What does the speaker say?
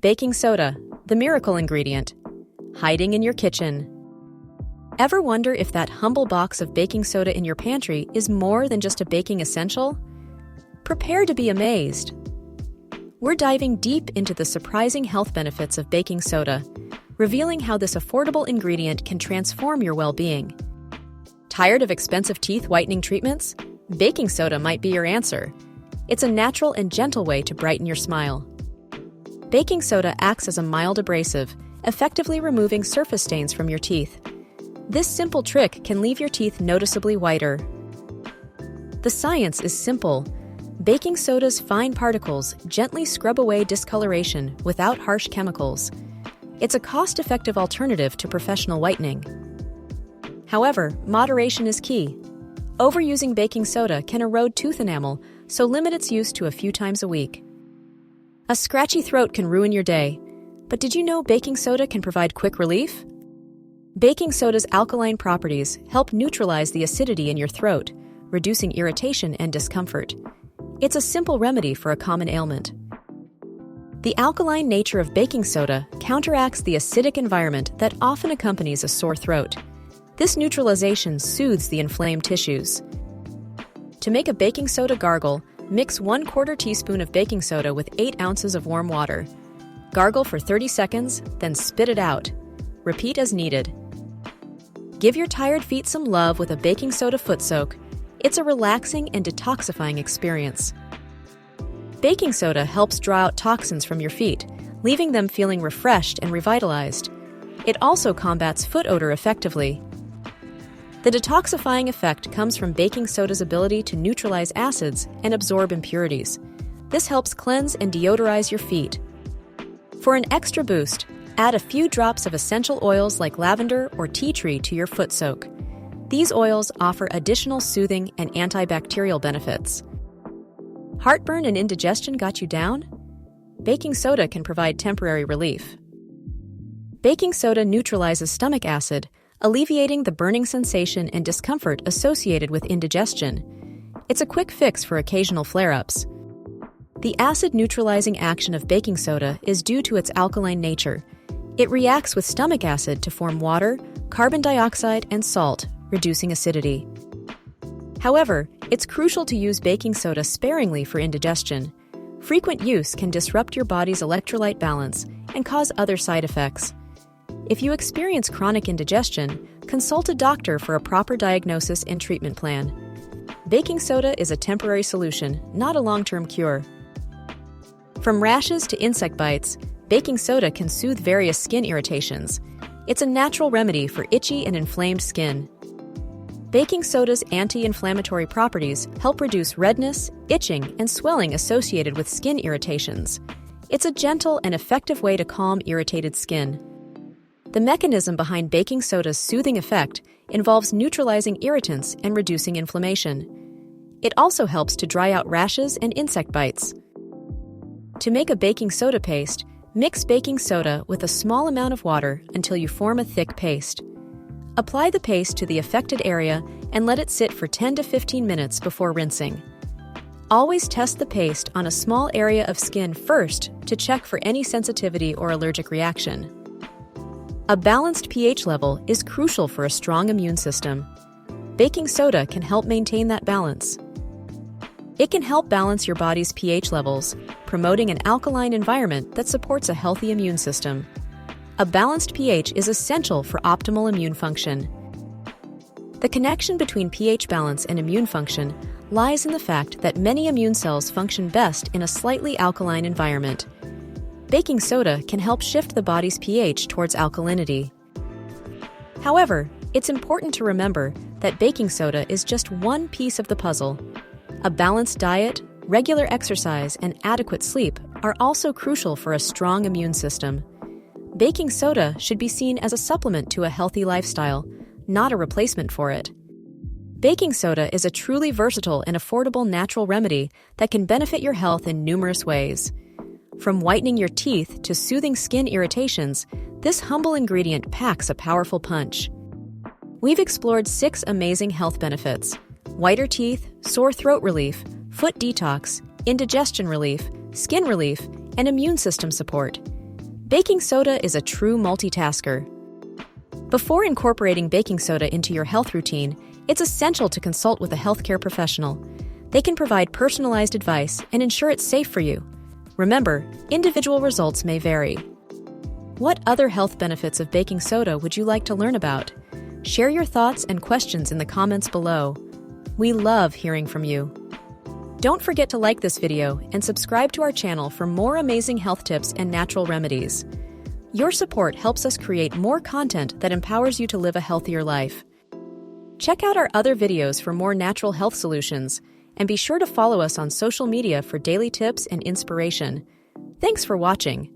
Baking soda, the miracle ingredient, hiding in your kitchen. Ever wonder if that humble box of baking soda in your pantry is more than just a baking essential? Prepare to be amazed. We're diving deep into the surprising health benefits of baking soda, revealing how this affordable ingredient can transform your well-being. Tired of expensive teeth whitening treatments? Baking soda might be your answer. It's a natural and gentle way to brighten your smile. Baking soda acts as a mild abrasive, effectively removing surface stains from your teeth. This simple trick can leave your teeth noticeably whiter. The science is simple. Baking soda's fine particles gently scrub away discoloration without harsh chemicals. It's a cost-effective alternative to professional whitening. However, moderation is key. Overusing baking soda can erode tooth enamel, so limit its use to a few times a week. A scratchy throat can ruin your day, but did you know baking soda can provide quick relief? Baking soda's alkaline properties help neutralize the acidity in your throat, reducing irritation and discomfort. It's a simple remedy for a common ailment. The alkaline nature of baking soda counteracts the acidic environment that often accompanies a sore throat. This neutralization soothes the inflamed tissues. To make a baking soda gargle, mix 1/4 teaspoon of baking soda with 8 ounces of warm water. Gargle for 30 seconds, then spit it out. Repeat as needed. Give your tired feet some love with a baking soda foot soak. It's a relaxing and detoxifying experience. Baking soda helps draw out toxins from your feet, leaving them feeling refreshed and revitalized. It also combats foot odor effectively. The detoxifying effect comes from baking soda's ability to neutralize acids and absorb impurities. This helps cleanse and deodorize your feet. For an extra boost, add a few drops of essential oils like lavender or tea tree to your foot soak. These oils offer additional soothing and antibacterial benefits. Heartburn and indigestion got you down? Baking soda can provide temporary relief. Baking soda neutralizes stomach acid, alleviating the burning sensation and discomfort associated with indigestion. It's a quick fix for occasional flare-ups. The acid-neutralizing action of baking soda is due to its alkaline nature. It reacts with stomach acid to form water, carbon dioxide, and salt, reducing acidity. However, it's crucial to use baking soda sparingly for indigestion. Frequent use can disrupt your body's electrolyte balance and cause other side effects. If you experience chronic indigestion, consult a doctor for a proper diagnosis and treatment plan. Baking soda is a temporary solution, not a long-term cure. From rashes to insect bites, baking soda can soothe various skin irritations. It's a natural remedy for itchy and inflamed skin. Baking soda's anti-inflammatory properties help reduce redness, itching, and swelling associated with skin irritations. It's a gentle and effective way to calm irritated skin. The mechanism behind baking soda's soothing effect involves neutralizing irritants and reducing inflammation. It also helps to dry out rashes and insect bites. To make a baking soda paste, mix baking soda with a small amount of water until you form a thick paste. Apply the paste to the affected area and let it sit for 10 to 15 minutes before rinsing. Always test the paste on a small area of skin first to check for any sensitivity or allergic reaction. A balanced pH level is crucial for a strong immune system. Baking soda can help maintain that balance. It can help balance your body's pH levels, promoting an alkaline environment that supports a healthy immune system. A balanced pH is essential for optimal immune function. The connection between pH balance and immune function lies in the fact that many immune cells function best in a slightly alkaline environment. Baking soda can help shift the body's pH towards alkalinity. However, it's important to remember that baking soda is just one piece of the puzzle. A balanced diet, regular exercise, and adequate sleep are also crucial for a strong immune system. Baking soda should be seen as a supplement to a healthy lifestyle, not a replacement for it. Baking soda is a truly versatile and affordable natural remedy that can benefit your health in numerous ways. From whitening your teeth to soothing skin irritations, this humble ingredient packs a powerful punch. We've explored 6 amazing health benefits: whiter teeth, sore throat relief, foot detox, indigestion relief, skin relief, and immune system support. Baking soda is a true multitasker. Before incorporating baking soda into your health routine, it's essential to consult with a healthcare professional. They can provide personalized advice and ensure it's safe for you. Remember, individual results may vary. What other health benefits of baking soda would you like to learn about? Share your thoughts and questions in the comments below. We love hearing from you. Don't forget to like this video and subscribe to our channel for more amazing health tips and natural remedies. Your support helps us create more content that empowers you to live a healthier life. Check out our other videos for more natural health solutions, and be sure to follow us on social media for daily tips and inspiration. Thanks for watching.